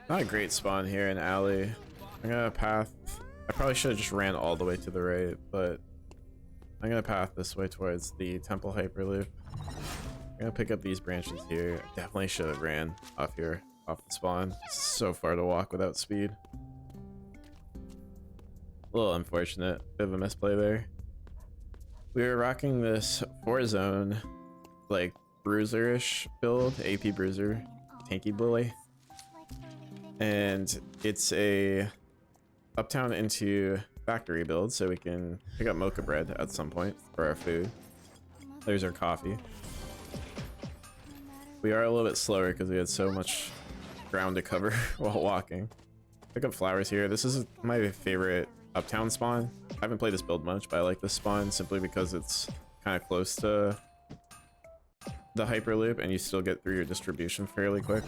Not a great spawn here in alley. I'm gonna path. I probably should have just ran all the way to the right, but I'm gonna path this way towards the temple hyperloop. I'm gonna pick up these branches here. Definitely should have ran off here, off the spawn. It's so far to walk without speed. A little unfortunate. Bit of a misplay there. We were rocking this 4-zone, like, bruiser-ish build, AP bruiser, tanky boy. And it's a uptown into factory build, so we can pick up mocha bread at some point for our food. There's our coffee. We are a little bit slower because we had so much ground to cover while walking. Pick up flowers here. This is my favorite uptown spawn. I haven't played this build much, but I like this spawn simply because it's kind of close to the hyperloop and you still get through your distribution fairly quick.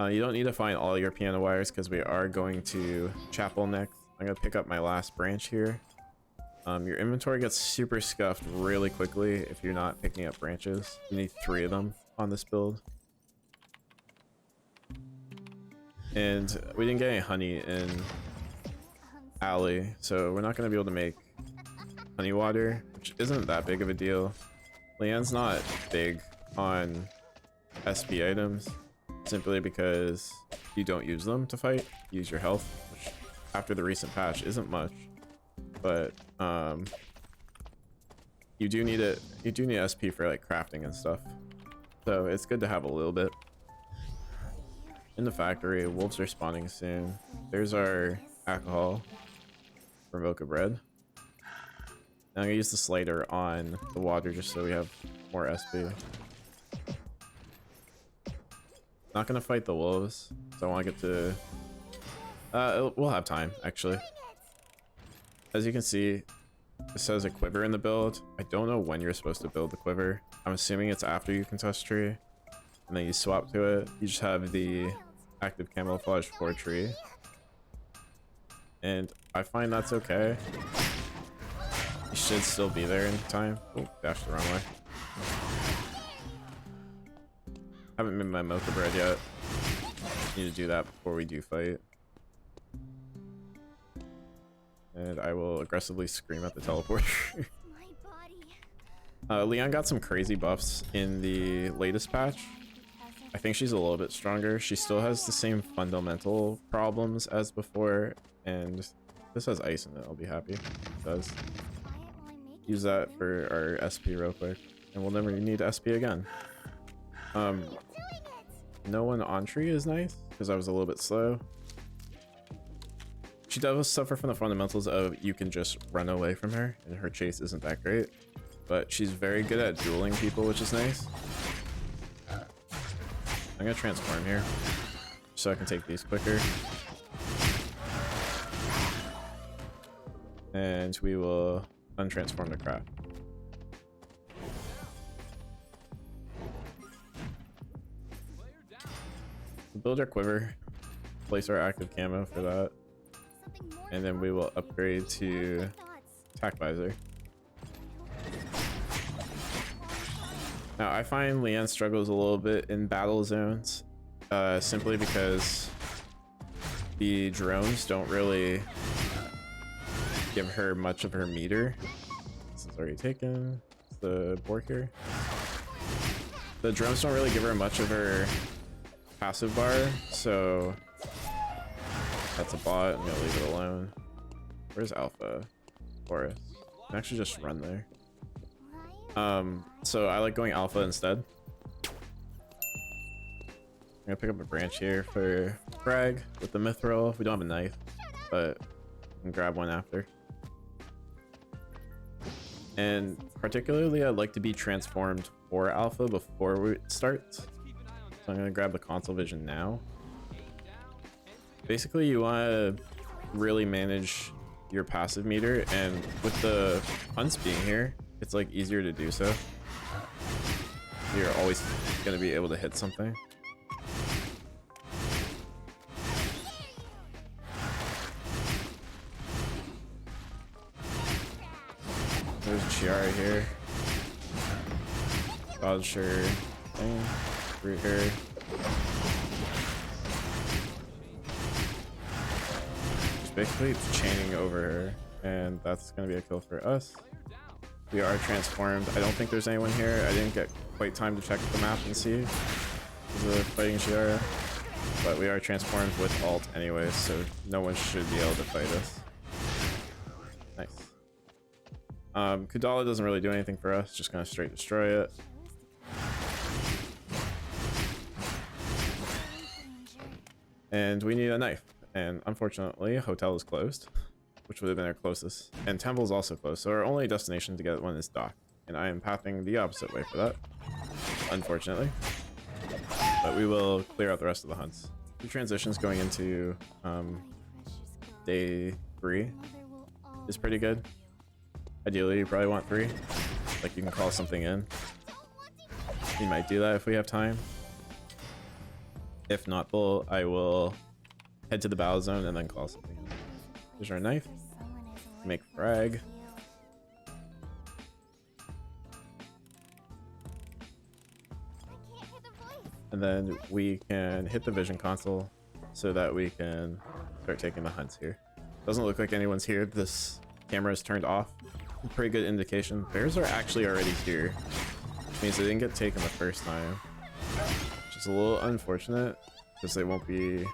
You don't need to find all your piano wires because we are going to chapel next. I'm gonna pick up my last branch here. Your inventory gets super scuffed really quickly if you're not picking up branches. You need 3 of them on this build. And we didn't get any honey in alley, so we're not going to be able to make honey water, which isn't that big of a deal. Leanne's not big on SP items, simply because you don't use them to fight. You use your health, which after the recent patch isn't much, but you do need it. You do need SP for like crafting and stuff, so it's good to have a little bit. In the factory, wolves are spawning soon. There's our alcohol for mocha bread. Now I'm gonna use the slider on the water just so we have more SP. Not gonna fight the wolves, so I want to get to... we'll have time, actually. As you can see, it says a quiver in the build. I don't know when you're supposed to build the quiver. I'm assuming it's after you contest tree, and then you swap to it. You just have the active camouflage for tree, and I find that's okay. You should still be there in time. Oh, dashed the wrong way. Haven't made my mocha bread yet. Need to do that before we do fight. And I will aggressively scream at the teleporter. Leon got some crazy buffs in the latest patch. I think she's a little bit stronger. She still has the same fundamental problems as before, and this has ice in it. I'll be happy. It does. Use that for our SP real quick, and we'll never need SP again. No one on tree is nice because I was a little bit slow. She does suffer from the fundamentals of you can just run away from her, and her chase isn't that great, but she's very good at dueling people, which is nice. I'm gonna transform here so I can take these quicker. And we will untransform the craft. We'll build our quiver, place our active camo for that, and then we will upgrade to attack visor. Now, I find Leanne struggles a little bit in battle zones, simply because the drones don't really give her much of her meter. This is already taken. The board here. The drones don't really give her much of her passive bar, so that's a bot. I'm gonna leave it alone. Where's Alpha? Forest. I can actually just run there. So I like going alpha instead. I'm gonna pick up a branch here for frag with the mithril. We don't have a knife, but we can grab one after. And particularly, I'd like to be transformed for alpha before we start. So I'm gonna grab the console vision now. Basically, you want to really manage your passive meter, and with the hunts being here, it's like easier to do so. You're always gonna be able to hit something. There's Chiara here. Dodge her thing. Root her. basically chaining over her, and that's gonna be a kill for us. We are transformed. I don't think there's anyone here. I didn't get quite time to check the map and see the fighting Shiara, but we are transformed with ult anyway, so no one should be able to fight us. Nice. Kudala doesn't really do anything for us, just gonna straight destroy it. And we need a knife, and unfortunately Hotel is closed, which would have been our closest, and Temple's also closed, so our only destination to get one is Dock, and I am pathing the opposite way for that, unfortunately, but we will clear out the rest of the hunts. 2 transitions going into day 3 is pretty good. Ideally you probably want 3, like you can call something in. We might do that if we have time. If not, I will head to the battle zone and then call something in. Here's our knife. Make frag. And then we can hit the vision console so that we can start taking the hunts here. Doesn't look like anyone's here. This camera is turned off. Pretty good indication. Bears are actually already here. Which means they didn't get taken the first time. Which is a little unfortunate because there won't be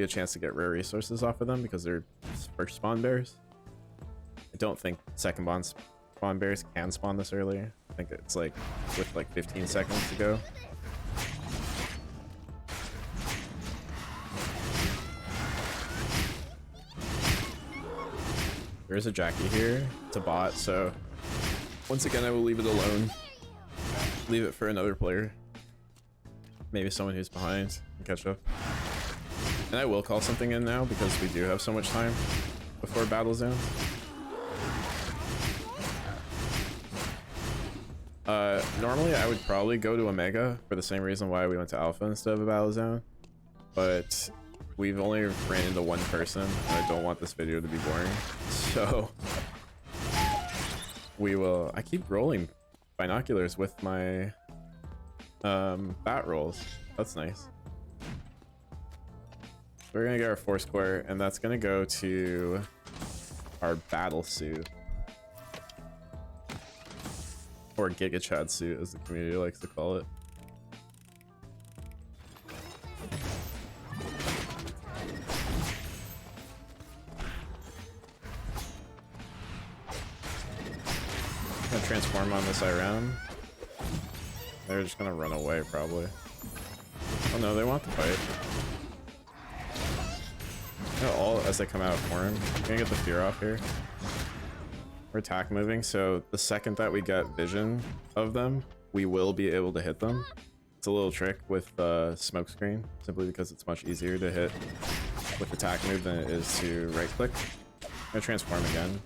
a chance to get rare resources off of them because they're first spawn bears. I don't think second spawn bears can spawn this earlier. I think it's like with like 15 seconds to go. There is a Jackie here. It's a bot, so once again I will leave it alone. Leave it for another player. Maybe someone who's behind can catch up. And I will call something in now because we do have so much time before battle zone. Normally I would probably go to Omega for the same reason why we went to Alpha instead of a battle zone, but we've only ran into one person and I don't want this video to be boring, so we will. I keep rolling binoculars with my bat rolls. That's nice. We're gonna get our force core, and that's gonna go to our battle suit, or Giga Chad suit as the community likes to call it. I'm gonna transform on this IRM. They're just gonna run away probably. Oh no, they want to fight. All as they come out of form. I'm gonna get the fear off here. We're attack moving, so the second that we get vision of them, we will be able to hit them. It's a little trick with smoke screen, simply because it's much easier to hit with attack move than it is to right click. I'm gonna transform again.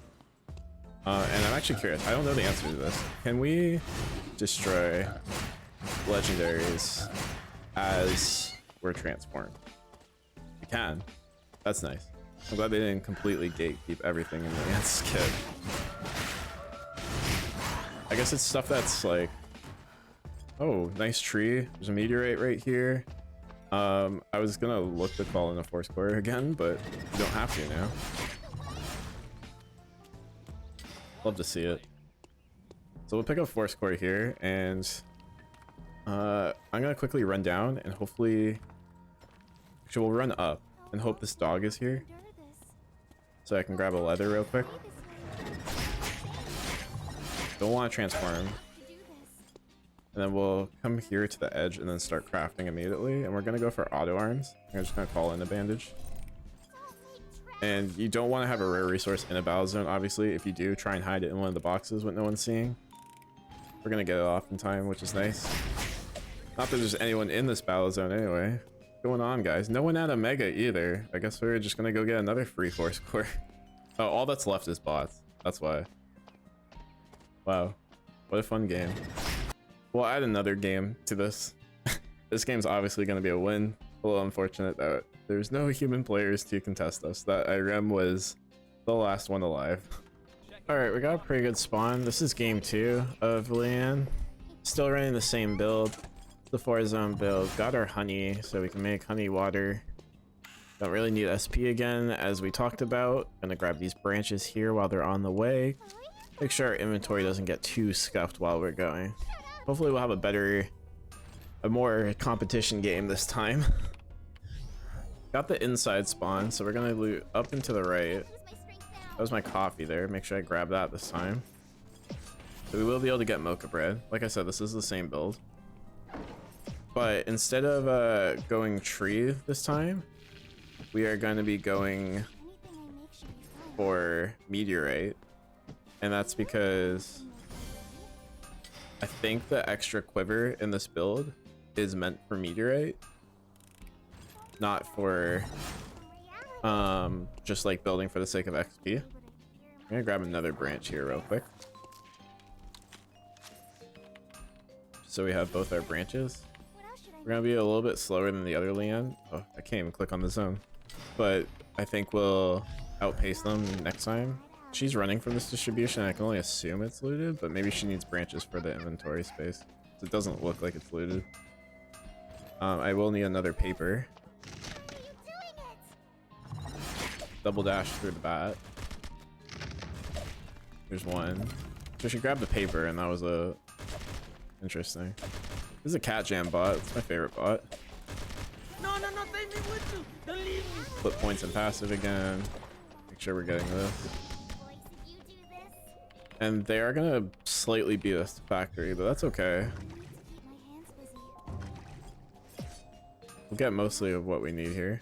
And I'm actually curious, I don't know the answer to this. Can we destroy legendaries as we're transformed? We can. That's nice. I'm glad they didn't completely gatekeep everything in the Lance kit. I guess it's stuff that's like, oh, nice tree. There's a meteorite right here. I was gonna look to call in a force core again, but you don't have to now. Love to see it. So we'll pick up force core here, and I'm gonna quickly run down and hopefully, actually we'll run up and hope this dog is here so I can grab a leather real quick. Don't want to transform, and then we'll come here to the edge and then start crafting immediately, and we're gonna go for auto arms. I'm just gonna call in a bandage. And you don't want to have a rare resource in a battle zone, obviously. If you do, try and hide it in one of the boxes with no one seeing. We're gonna get it off in time, which is nice. Not that there's anyone in this battle zone anyway. What's going on, guys? No one at Omega either. I guess we're just gonna go get another free force core. Oh, all that's left is bots. That's why. Wow, what a fun game. We'll add another game to this. This game's obviously gonna be a win. A little unfortunate that there's no human players to contest us. That IREM was the last one alive. Alright, we got a pretty good spawn. This is game 2 of Ly Anh. Still running the same build. The 4-zone build. Got our honey, so we can make honey water. Don't really need SP again, as we talked about. Gonna grab these branches here while they're on the way. Make sure our inventory doesn't get too scuffed while we're going. Hopefully we'll have a more competition game this time. Got the inside spawn, so we're gonna loot up and to the right. That was my coffee there. Make sure I grab that this time. So we will be able to get mocha bread. Like I said, this is the same build. But instead of going tree this time, we are going to be going for meteorite. And that's because I think the extra quiver in this build is meant for meteorite, not for just like building for the sake of XP. I'm gonna grab another branch here real quick, so we have both our branches. We're gonna be a little bit slower than the other Leanne. Oh, I can't even click on the zone, but I think we'll outpace them next time. She's running from this distribution. I can only assume it's looted, but maybe she needs branches for the inventory space, so it doesn't look like it's looted. I will need another paper. Double dash through the bat. There's one. So she grabbed the paper, and that was interesting. This is a cat jam bot. It's my favorite bot. No, take me with you. Don't leave me. Flip points and passive again. Make sure we're getting this. And they are gonna slightly beat us to factory, but that's okay. We'll get mostly of what we need here.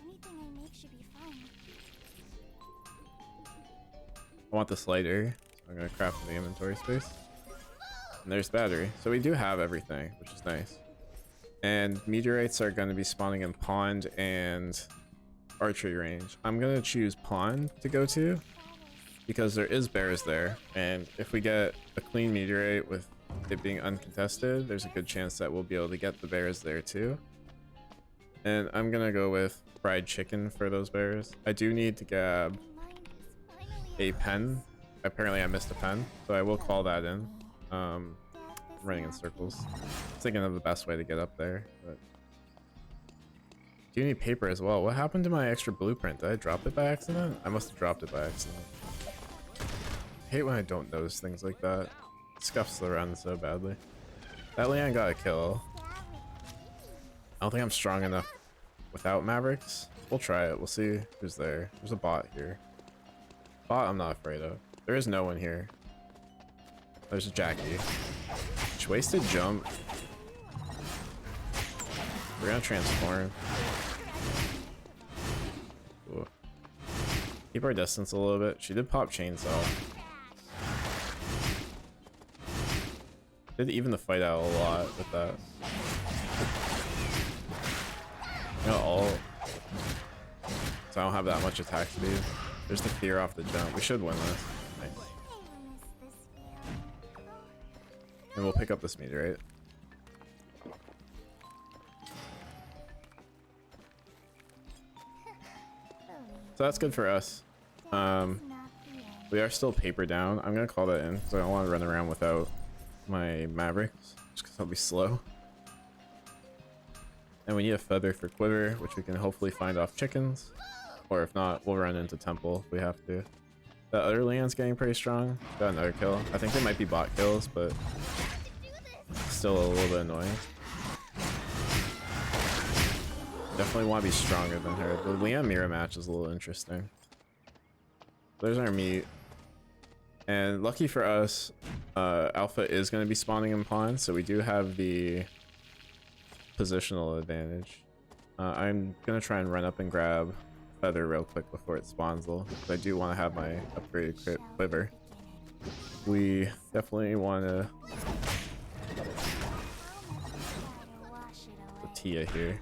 I want this lighter, so I'm gonna craft the inventory space. And there's battery. So we do have everything, which is nice. And meteorites are gonna be spawning in pond and archery range. I'm gonna choose pond to go to because there is bears there. And if we get a clean meteorite with it being uncontested, there's a good chance that we'll be able to get the bears there too. And I'm gonna go with fried chicken for those bears. I do need to grab a pen. Apparently I missed a pen, so I will call that in. Running in circles. Thinking of the best way to get up there, but do you need paper as well? What happened to my extra blueprint? Did I drop it by accident? I must have dropped it by accident. I hate when I don't notice things like that. It scuffs the run so badly. That Leanne got a kill. I don't think I'm strong enough without Mavericks. We'll try it. We'll see who's there. There's a bot here. Bot I'm not afraid of. There is no one here. There's a Jackie. She wasted jump. We're gonna transform. Ooh. Keep our distance a little bit. She did pop chainsaw. Did even the fight out a lot with that. You know, all. So I don't have that much attack speed. There's the fear off the jump. We should win this. Nice. And we'll pick up this meteorite. So that's good for us. We are still paper down. I'm gonna call that in because I don't want to run around without my Mavericks, just because I'll be slow. And we need a feather for quiver, which we can hopefully find off chickens. Or if not, we'll run into temple if we have to. The other Leanne's getting pretty strong. Got another kill. I think they might be bot kills, but still a little bit annoying. Definitely want to be stronger than her. The Leanne mirror match is a little interesting. There's our meat. And lucky for us, Alpha is going to be spawning in pond, so we do have the positional advantage. I'm going to try and run up and grab feather real quick before it spawns though, because I do want to have my upgraded quiver. We definitely want to put Tia here.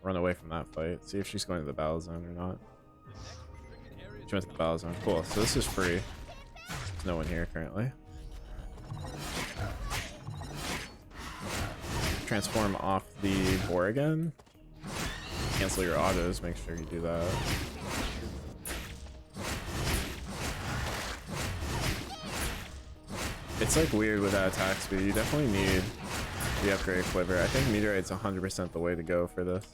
Run away from that fight. See if she's going to the battle zone or not. She went to the battle zone. Cool. So this is free. There's no one here currently. Transform off the boar again. Cancel your autos. Make sure you do that. It's like weird with that attack speed. You definitely need the upgrade quiver. I think meteorite's 100% the way to go for this.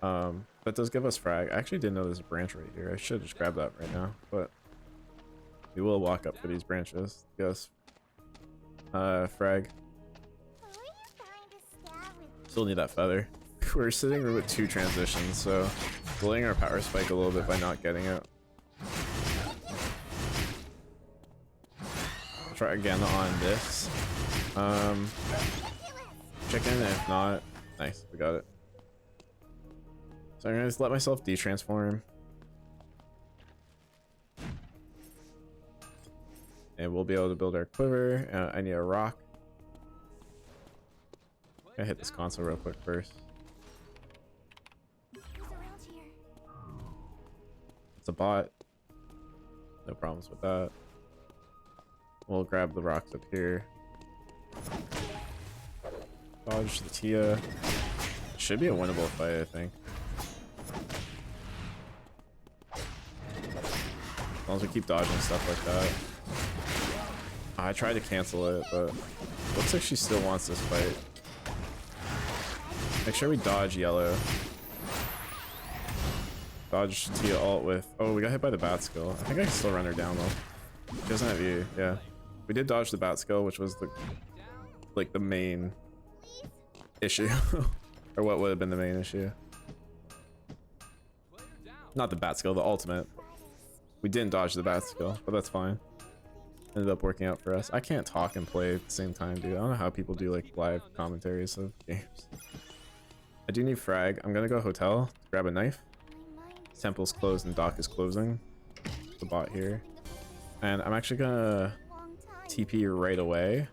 That does give us frag. I actually didn't know there's a branch right here. I should just grab that right now, but we will walk up for these branches. Yes. Frag. Still need that feather. We're sitting with 2 transitions, so delaying our power spike a little bit by not getting it. Try again on this. Chicken, if not. Nice, we got it. So I'm gonna just let myself detransform. And we'll be able to build our quiver. I need a rock. I hit this console real quick first. It's a bot. No problems with that. We'll grab the rocks up here. Dodge the Tia. Should be a winnable fight, I think. As long as we keep dodging stuff like that. I tried to cancel it, but looks like she still wants this fight. Make sure we dodge yellow. Dodge Tia alt with... Oh, we got hit by the bat skill. I think I can still run her down though. She doesn't have you, yeah. We did dodge the bat skill, which was the... like the main issue. Or what would have been the main issue. Not the bat skill, the ultimate. We didn't dodge the bat skill, but that's fine. Ended up working out for us. I can't talk and play at the same time, dude. I don't know how people do like live commentaries of games. I do need frag. I'm gonna go hotel, grab a knife. Temple's closed and dock is closing. The bot here. And I'm actually gonna TP right away.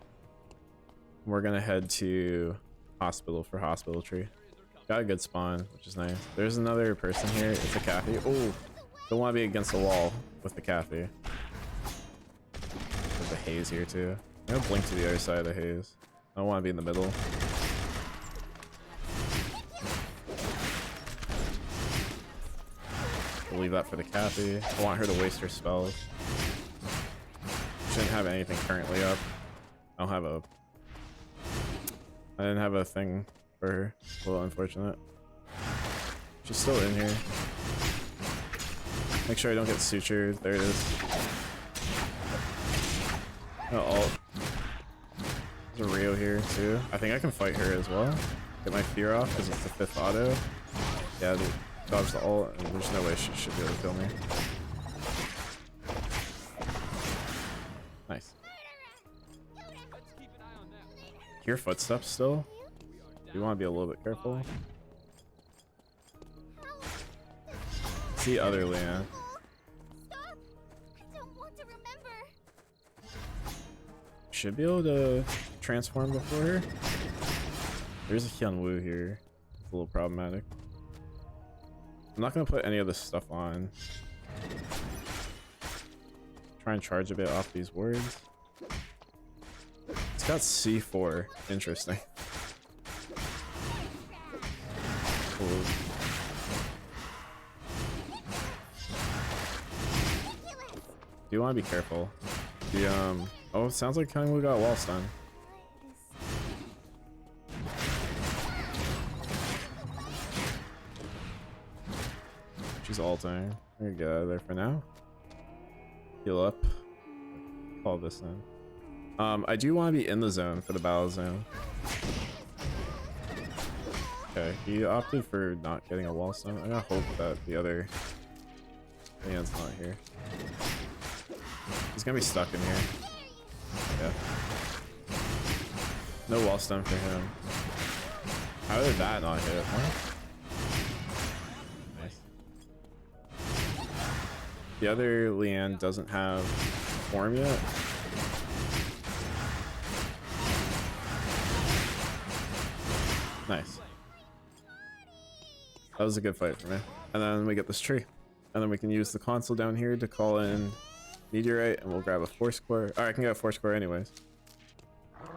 We're gonna head to hospital for hospital tree. Got a good spawn, which is nice. There's another person here. It's a cafe. Oh, don't want to be against the wall with the cafe. There's a haze here too. I'm gonna blink to the other side of the haze. I don't want to be in the middle. We'll leave that for the cafe. I want her to waste her spells. Shouldn't have anything currently up. I don't have a... I didn't have a thing for her. A little unfortunate. She's still in here. Make sure I don't get sutured. There it is. Oh, alt. There's a Rio here too. I think I can fight her as well. Get my fear off because it's the 5th auto. Yeah, dodge the ult, and there's no way she should be able to kill me. Nice. Hear footsteps still? You want to be a little bit careful. See other Leanne. Should be able to transform before her. There's a Hyun Woo here. It's a little problematic. I'm not gonna put any of this stuff on. Try and charge a bit off these wards. It's got C4. Interesting. Cool. Do you want to be careful? The oh, it sounds like Hyun Woo got wall stun. She's ulting. I'm gonna get out of there for now. Heal up. Call this in. I do want to be in the zone for the battle zone. Okay, he opted for not getting a wall stun. I'm gonna hope that the other man's not here. He's gonna be stuck in here. Yeah. No wall stun for him. How did that not hit? What? The other Leanne doesn't have form yet. Nice. That was a good fight for me. And then we get this tree. And then we can use the console down here to call in Meteorite, and we'll grab a Force Core. Alright, I can get a Force Core anyways.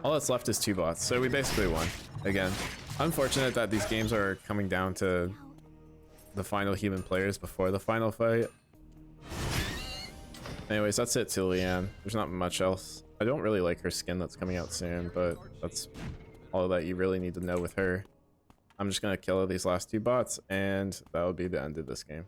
All that's left is 2 bots, so we basically won. Again, unfortunate that these games are coming down to the final human players before the final fight. Anyways, that's it to Leanne. There's not much else. I don't really like her skin that's coming out soon, but that's all that you really need to know with her. I'm just gonna kill these last two bots, and that'll be the end of this game.